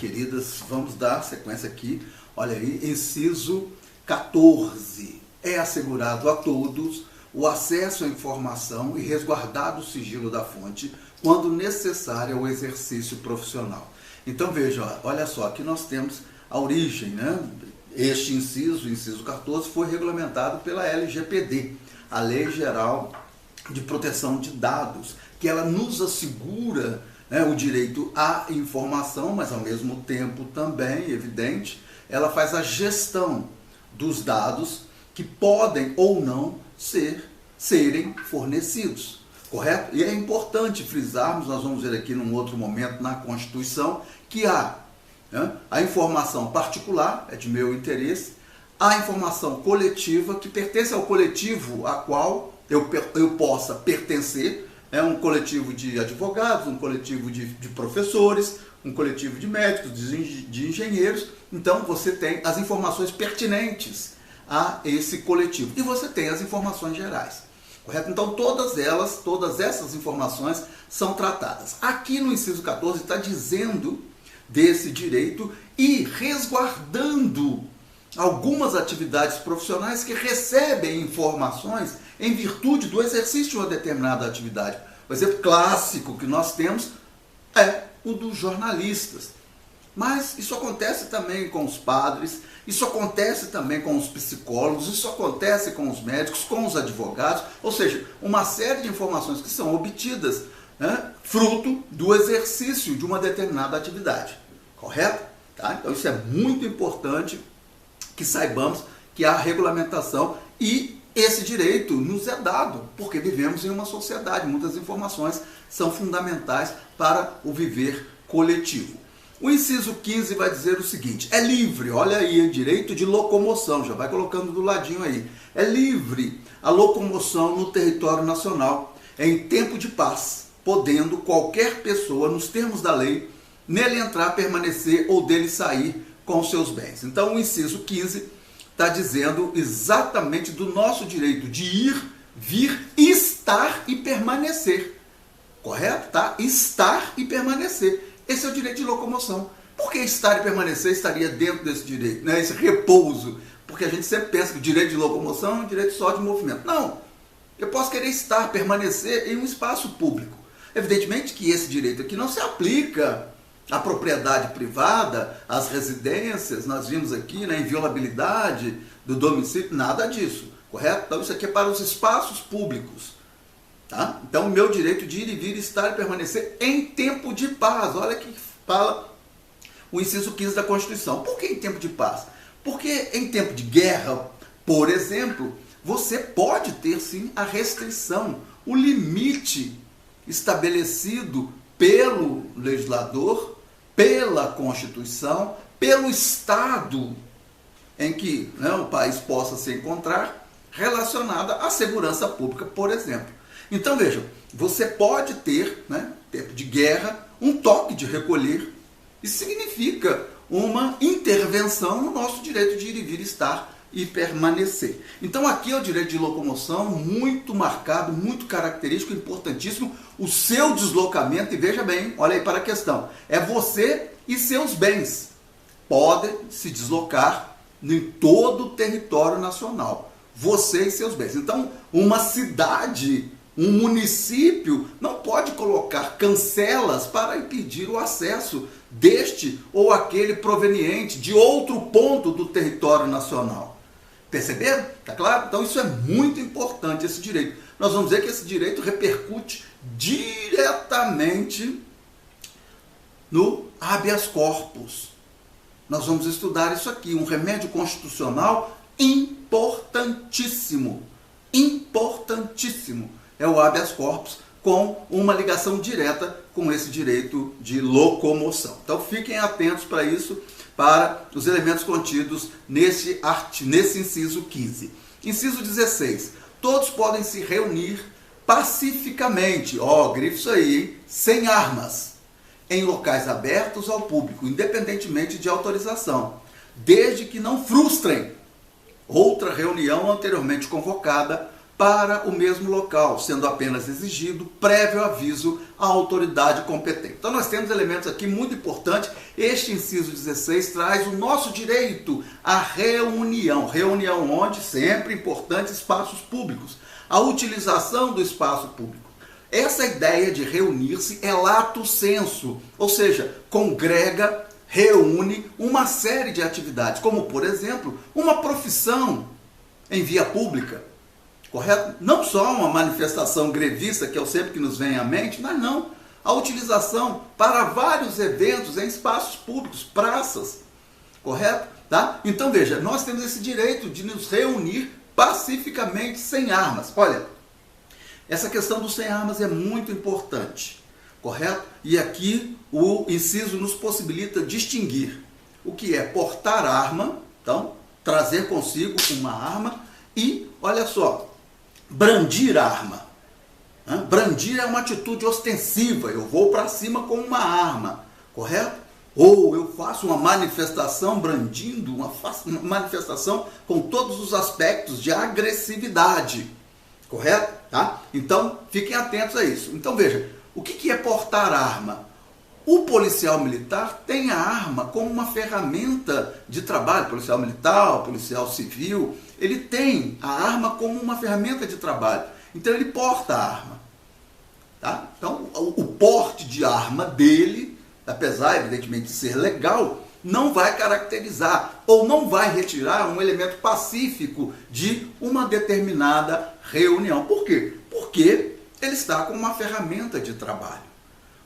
queridas, vamos dar sequência aqui. Olha aí, inciso 14. É assegurado a todos o acesso à informação e resguardado o sigilo da fonte quando necessário ao exercício profissional. Então veja, olha só, aqui nós temos a origem, né? Este inciso, o inciso 14, foi regulamentado pela LGPD, a Lei Geral de Proteção de Dados, que ela nos assegura, né, o direito à informação, mas ao mesmo tempo também, evidente, ela faz a gestão dos dados que podem ou não serem fornecidos, correto? E é importante frisarmos, nós vamos ver aqui num outro momento na Constituição, que há, né, a informação particular, é de meu interesse, a informação coletiva, que pertence ao coletivo a qual eu possa pertencer, é um coletivo de advogados, um coletivo de professores, um coletivo de médicos, de engenheiros. Então você tem as informações pertinentes a esse coletivo e você tem as informações gerais, correto? Então todas essas informações são tratadas. Aqui no inciso 14 está dizendo desse direito e resguardando algumas atividades profissionais que recebem informações em virtude do exercício de uma determinada atividade. O exemplo clássico que nós temos é o dos jornalistas. Mas isso acontece também com os padres, isso acontece também com os psicólogos, isso acontece com os médicos, com os advogados, ou seja, uma série de informações que são obtidas, né, fruto do exercício de uma determinada atividade, correto? Tá? Então isso é muito importante que saibamos que há regulamentação e esse direito nos é dado, porque vivemos em uma sociedade, muitas informações são fundamentais para o viver coletivo. O inciso 15 vai dizer o seguinte, é livre, olha aí, direito de locomoção, já vai colocando do ladinho aí, é livre a locomoção no território nacional em tempo de paz, podendo qualquer pessoa, nos termos da lei, nele entrar, permanecer ou dele sair com seus bens. Então o inciso 15 está dizendo exatamente do nosso direito de ir, vir, estar e permanecer. Correto? Tá? Estar e permanecer. Esse é o direito de locomoção. Por que estar e permanecer estaria dentro desse direito, né? Esse repouso? Porque a gente sempre pensa que o direito de locomoção é um direito só de movimento. Não! Eu posso querer estar, permanecer em um espaço público. Evidentemente que esse direito aqui não se aplica à propriedade privada, às residências, nós vimos aqui, né, inviolabilidade do domicílio, nada disso, correto? Então isso aqui é para os espaços públicos, tá? Então o meu direito de ir e vir, estar e permanecer em tempo de paz, olha que fala o inciso 15 da Constituição. Por que em tempo de paz? Porque em tempo de guerra, por exemplo, você pode ter sim a restrição, o limite estabelecido pelo legislador, pela Constituição, pelo Estado em que, né, o país possa se encontrar, relacionada à segurança pública, por exemplo. Então vejam, você pode ter, né, tempo de guerra, um toque de recolher. Isso significa uma intervenção no nosso direito de ir e vir, estar e permanecer. Então aqui é o direito de locomoção muito marcado, muito característico, importantíssimo, o seu deslocamento, e veja bem, olha aí para a questão, é você e seus bens podem se deslocar em todo o território nacional, você e seus bens. Então uma cidade, um município não pode colocar cancelas para impedir o acesso deste ou aquele proveniente de outro ponto do território nacional. Perceberam? Tá claro? Então isso é muito importante, esse direito. Nós vamos ver que esse direito repercute diretamente no habeas corpus. Nós vamos estudar isso aqui, um remédio constitucional importantíssimo. Importantíssimo. É o habeas corpus com uma ligação direta com esse direito de locomoção. Então fiquem atentos para isso, para os elementos contidos nesse inciso 15. Inciso 16. Todos podem se reunir pacificamente, grifa isso aí, hein? Sem armas, em locais abertos ao público, independentemente de autorização, desde que não frustrem outra reunião anteriormente convocada para o mesmo local, sendo apenas exigido prévio aviso à autoridade competente. Então nós temos elementos aqui muito importantes. Este inciso 16 traz o nosso direito à reunião. Reunião onde? Sempre importante, espaços públicos. A utilização do espaço público. Essa ideia de reunir-se é lato sensu, ou seja, congrega, reúne uma série de atividades, como por exemplo, uma profissão em via pública. Correto? Não só uma manifestação grevista, que é o sempre que nos vem à mente, mas não. A utilização para vários eventos em espaços públicos, praças. Correto? Tá? Então veja, nós temos esse direito de nos reunir pacificamente sem armas. Olha, essa questão do sem armas é muito importante. Correto? E aqui o inciso nos possibilita distinguir o que é portar arma, então, trazer consigo uma arma e, olha só, brandir arma. Brandir é uma atitude ostensiva, eu vou para cima com uma arma, correto? Ou eu faço uma manifestação brandindo, uma manifestação com todos os aspectos de agressividade, correto? Tá? Então, fiquem atentos a isso. Então, veja, o que é portar arma? O policial militar tem a arma como uma ferramenta de trabalho, policial militar, policial civil, ele tem a arma como uma ferramenta de trabalho. Então ele porta a arma. Tá? Então o porte de arma dele, apesar evidentemente de ser legal, não vai caracterizar ou não vai retirar um elemento pacífico de uma determinada reunião. Por quê? Porque ele está com uma ferramenta de trabalho.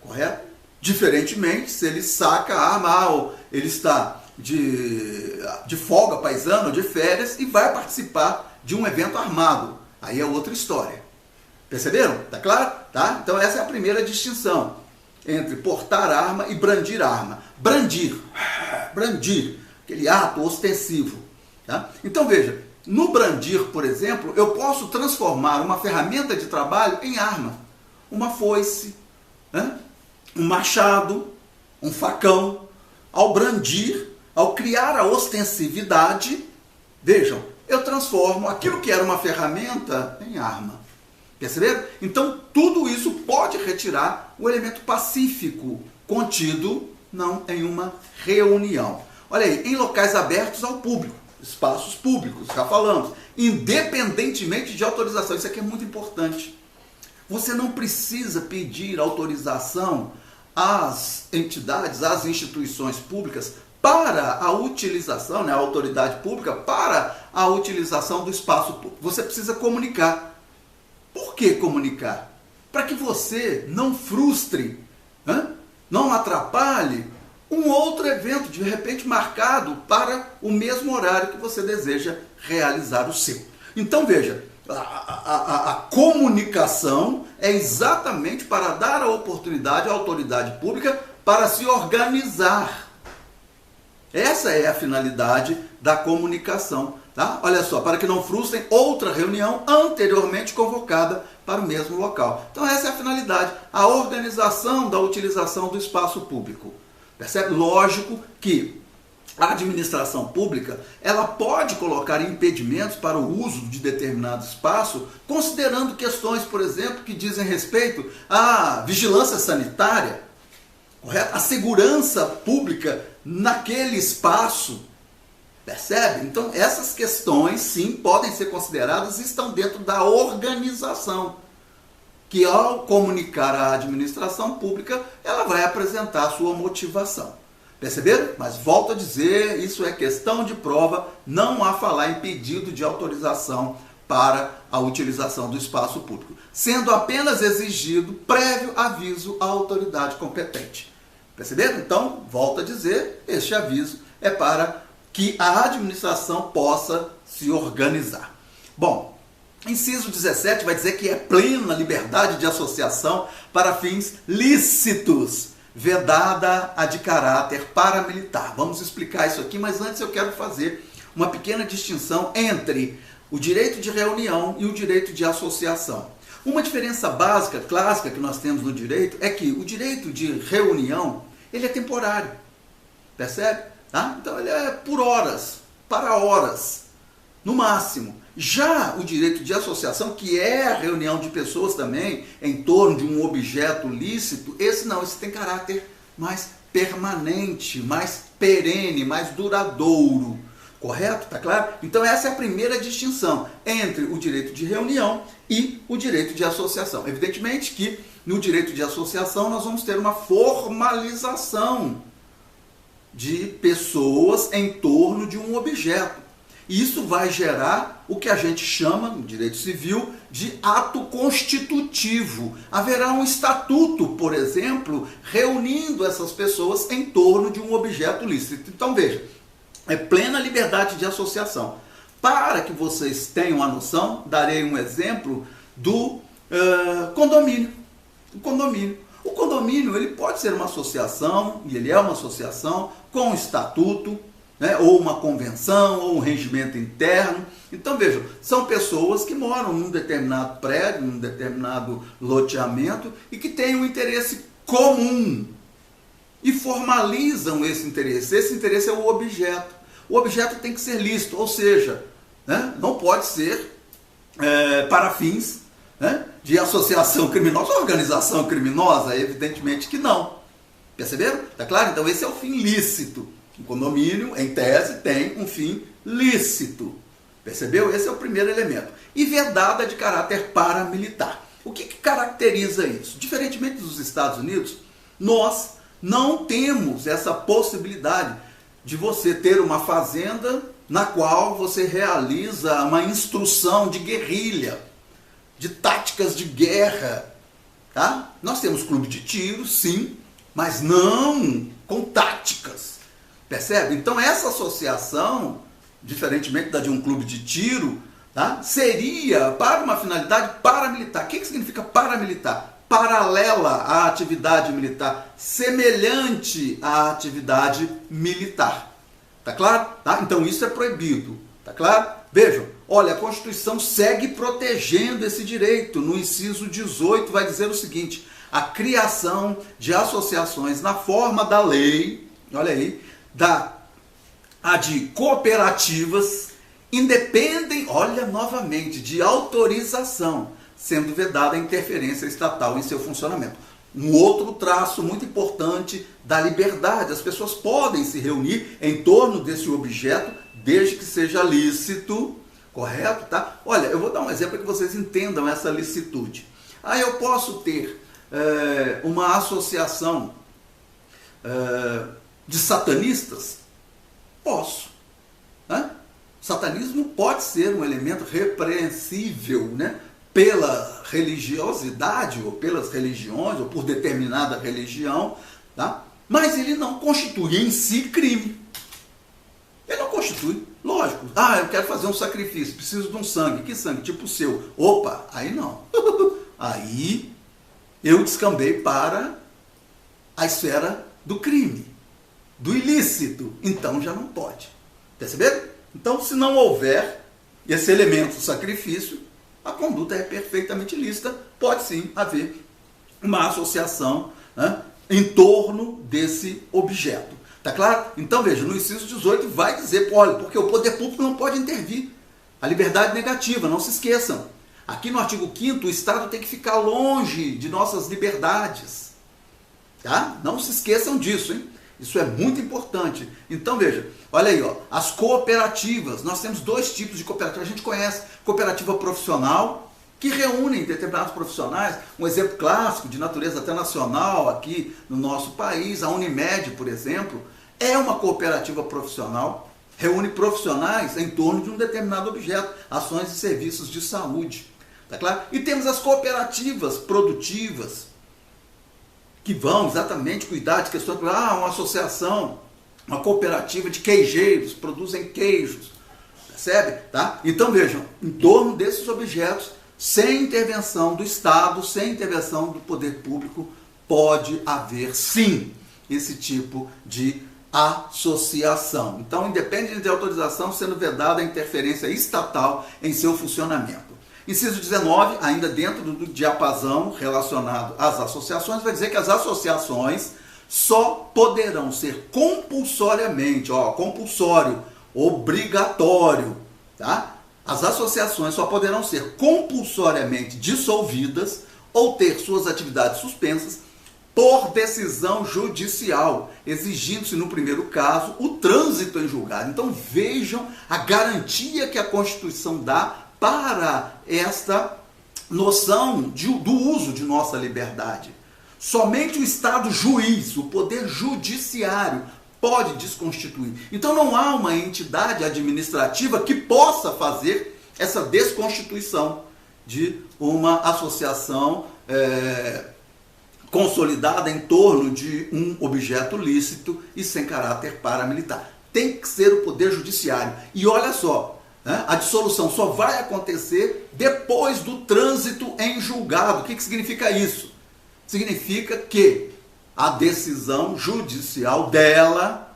Correto? Diferentemente, se ele saca a arma, ou ele está de folga paisano, de férias, e vai participar de um evento armado. Aí é outra história. Perceberam? Tá claro? Tá? Então essa é a primeira distinção entre portar arma e brandir arma. Brandir, aquele ato ostensivo. Tá? Então veja, no brandir, por exemplo, eu posso transformar uma ferramenta de trabalho em arma. Uma foice, né? Um machado, um facão. Ao brandir, ao criar a ostensividade, vejam, eu transformo aquilo que era uma ferramenta em arma. Perceberam? Então, tudo isso pode retirar o elemento pacífico contido não em uma reunião. Olha aí, em locais abertos ao público, espaços públicos, já falamos, independentemente de autorização. Isso aqui é muito importante. Você não precisa pedir autorização às entidades, às instituições públicas para a utilização, né, a autoridade pública, para a utilização do espaço público. Você precisa comunicar. Por que comunicar? Para que você não frustre, não atrapalhe um outro evento, de repente marcado para o mesmo horário que você deseja realizar o seu. Então veja, a comunicação é exatamente para dar a oportunidade à autoridade pública para se organizar. Essa é a finalidade da comunicação. Tá? Olha só, para que não frustrem outra reunião anteriormente convocada para o mesmo local. Então essa é a finalidade, a organização da utilização do espaço público. Percebe? Lógico que a administração pública, ela pode colocar impedimentos para o uso de determinado espaço, considerando questões, por exemplo, que dizem respeito à vigilância sanitária, correto? A segurança pública naquele espaço. Percebe? Então, essas questões, sim, podem ser consideradas e estão dentro da organização, que ao comunicar à administração pública, ela vai apresentar a sua motivação. Perceberam? Mas volto a dizer, isso é questão de prova, não há falar em pedido de autorização para a utilização do espaço público, sendo apenas exigido prévio aviso à autoridade competente. Perceberam? Então, volto a dizer, este aviso é para que a administração possa se organizar. Bom, inciso 17 vai dizer que é plena liberdade de associação para fins lícitos, vedada a de caráter paramilitar. Vamos explicar isso aqui, mas antes eu quero fazer uma pequena distinção entre o direito de reunião e o direito de associação. Uma diferença básica, clássica que nós temos no direito é que o direito de reunião, ele é temporário. Percebe? Tá? Então ele é por horas, para horas. no máximo. Já o direito de associação, que é a reunião de pessoas também em torno de um objeto lícito, esse não, esse tem caráter mais permanente, mais perene, mais duradouro. Correto? Tá claro? Então essa é a primeira distinção entre o direito de reunião e o direito de associação. Evidentemente que no direito de associação nós vamos ter uma formalização de pessoas em torno de um objeto. E isso vai gerar o que a gente chama, no direito civil, de ato constitutivo. Haverá um estatuto, por exemplo, reunindo essas pessoas em torno de um objeto lícito. Então veja, é plena liberdade de associação. Para que vocês tenham a noção, darei um exemplo do condomínio. O condomínio ele pode ser uma associação, e ele é uma associação, com um estatuto, né, ou uma convenção, ou um regimento interno. Então vejam, são pessoas que moram num determinado prédio, num determinado loteamento, e que têm um interesse comum, e formalizam esse interesse. Esse interesse é o objeto. O objeto tem que ser lícito, ou seja, né, não pode ser para fins, né, de associação criminosa, organização criminosa, evidentemente que não. Perceberam? Tá claro? Então esse é o fim lícito. O condomínio, em tese, tem um fim lícito. Percebeu? Esse é o primeiro elemento. E vedada de caráter paramilitar. O que caracteriza isso? Diferentemente dos Estados Unidos, nós não temos essa possibilidade de você ter uma fazenda na qual você realiza uma instrução de guerrilha, de táticas de guerra. Tá? Nós temos clube de tiro, sim, mas não com táticas. Percebe? Então essa associação, diferentemente da de um clube de tiro, tá, seria para uma finalidade paramilitar. O que significa paramilitar? Paralela à atividade militar, semelhante à atividade militar. Tá claro? Tá? Então isso é proibido. Tá claro? Vejam, olha, a Constituição segue protegendo esse direito. No inciso 18 vai dizer o seguinte: a criação de associações na forma da lei, olha aí, a de cooperativas, independem, olha novamente, de autorização, sendo vedada a interferência estatal em seu funcionamento. Um outro traço muito importante da liberdade. As pessoas podem se reunir em torno desse objeto, desde que seja lícito, correto? Tá? Olha, eu vou dar um exemplo para que vocês entendam essa licitude. Eu posso ter uma associação de satanistas? Posso. Né? Satanismo pode ser um elemento repreensível, né, pela religiosidade, ou pelas religiões, ou por determinada religião, tá? Mas ele não constitui em si crime. Ele não constitui. Lógico. Eu quero fazer um sacrifício, preciso de um sangue. Que sangue? Tipo o seu. Opa, aí não. Aí eu descambei para a esfera do crime, do ilícito. Então já não pode. Perceberam? Então, se não houver esse elemento sacrifício, a conduta é perfeitamente lícita. Pode sim haver uma associação, né, em torno desse objeto. Tá claro? Então veja, no inciso 18 vai dizer, olha, porque o poder público não pode intervir. A liberdade negativa, não se esqueçam. Aqui no artigo 5º, o Estado tem que ficar longe de nossas liberdades. Tá? Não se esqueçam disso, hein? Isso é muito importante. Então veja, olha aí, ó, as cooperativas. Nós temos dois tipos de cooperativa. A gente conhece cooperativa profissional, que reúnem determinados profissionais. Um exemplo clássico de natureza até nacional aqui no nosso país, a Unimed, por exemplo, é uma cooperativa profissional, reúne profissionais em torno de um determinado objeto, ações e serviços de saúde. Tá claro? E temos as cooperativas produtivas, que vão exatamente cuidar de questões, uma associação, uma cooperativa de queijeiros, produzem queijos, percebe? Tá? Então vejam, em torno desses objetos, sem intervenção do Estado, sem intervenção do poder público, pode haver sim esse tipo de associação. Então, independente de autorização, sendo vedada a interferência estatal em seu funcionamento. Inciso 19, ainda dentro do diapasão relacionado às associações, vai dizer que as associações só poderão ser compulsoriamente, compulsório, obrigatório, tá? as associações só poderão ser compulsoriamente dissolvidas ou ter suas atividades suspensas por decisão judicial, exigindo-se, no primeiro caso, o trânsito em julgado. Então vejam a garantia que a Constituição dá para esta noção do uso de nossa liberdade. Somente o Estado juiz, o poder judiciário, pode desconstituir. Então não há uma entidade administrativa que possa fazer essa desconstituição de uma associação consolidada em torno de um objeto lícito e sem caráter paramilitar. Tem que ser o Poder Judiciário. E olha só, a dissolução só vai acontecer depois do trânsito em julgado. O que significa isso? Significa que a decisão judicial dela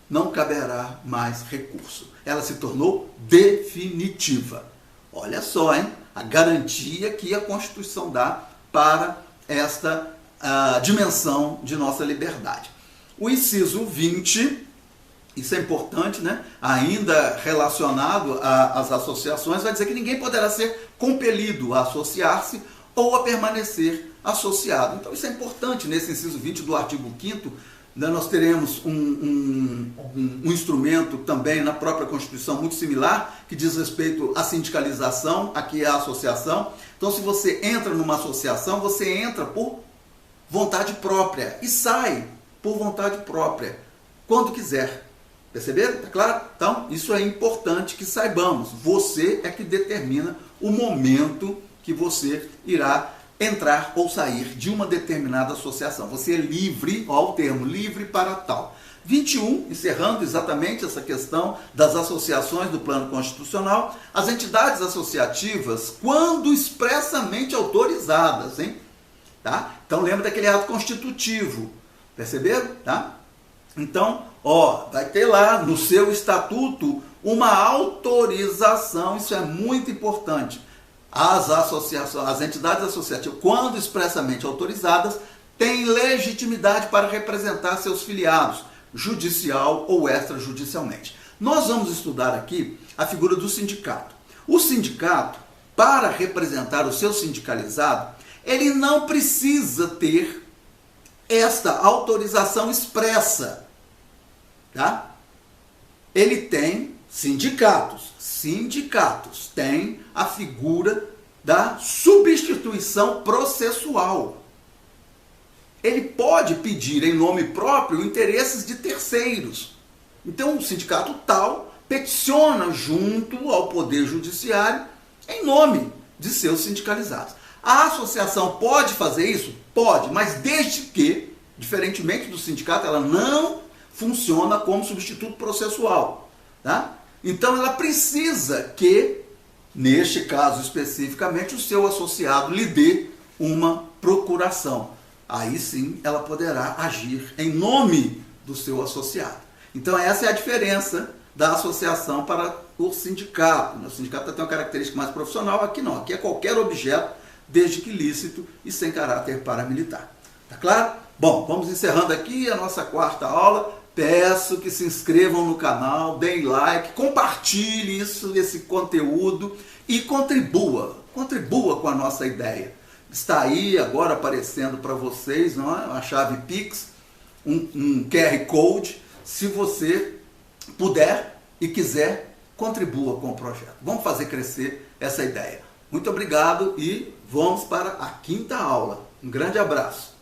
não caberá mais recurso. Ela se tornou definitiva. Olha só, hein? A garantia que a Constituição dá para esta dimensão de nossa liberdade. O inciso 20, isso é importante, né? Ainda relacionado às associações, vai dizer que ninguém poderá ser compelido a associar-se ou a permanecer associado. Então isso é importante. Nesse inciso 20 do artigo 5º, nós teremos um instrumento também na própria Constituição muito similar, que diz respeito à sindicalização, aqui é a associação. Então se você entra numa associação, você entra por vontade própria e sai por vontade própria, quando quiser. Perceberam? Tá claro? Então isso é importante que saibamos. Você é que determina o momento que você irá entrar ou sair de uma determinada associação. Você é livre, ó, o termo, livre para tal. 21, encerrando exatamente essa questão das associações do plano constitucional, as entidades associativas, quando expressamente autorizadas, hein? Tá? Então lembra daquele ato constitutivo, perceberam? Tá? Então, ó, vai ter lá no seu estatuto uma autorização, isso é muito importante. As associações, as entidades associativas, quando expressamente autorizadas, têm legitimidade para representar seus filiados, judicial ou extrajudicialmente. Nós vamos estudar aqui a figura do sindicato. O sindicato, para representar o seu sindicalizado, ele não precisa ter esta autorização expressa. Tá? Ele tem sindicatos têm a figura da substituição processual. Ele pode pedir em nome próprio interesses de terceiros. Então o sindicato tal peticiona junto ao Poder Judiciário em nome de seus sindicalizados. A associação pode fazer isso? Pode, mas desde que, diferentemente do sindicato, ela não funciona como substituto processual. Tá? Então ela precisa que, neste caso especificamente, o seu associado lhe dê uma procuração. Aí sim ela poderá agir em nome do seu associado. Então essa é a diferença da associação para o sindicato. O sindicato tem uma característica mais profissional, aqui não. Aqui é qualquer objeto, desde que lícito e sem caráter paramilitar. Tá claro? Bom, vamos encerrando aqui a nossa quarta aula. Peço que se inscrevam no canal, deem like, compartilhe esse conteúdo e contribua com a nossa ideia. Está aí agora aparecendo para vocês, não é? A chave Pix, um QR Code. Se você puder e quiser, contribua com o projeto. Vamos fazer crescer essa ideia. Muito obrigado e vamos para a quinta aula. Um grande abraço.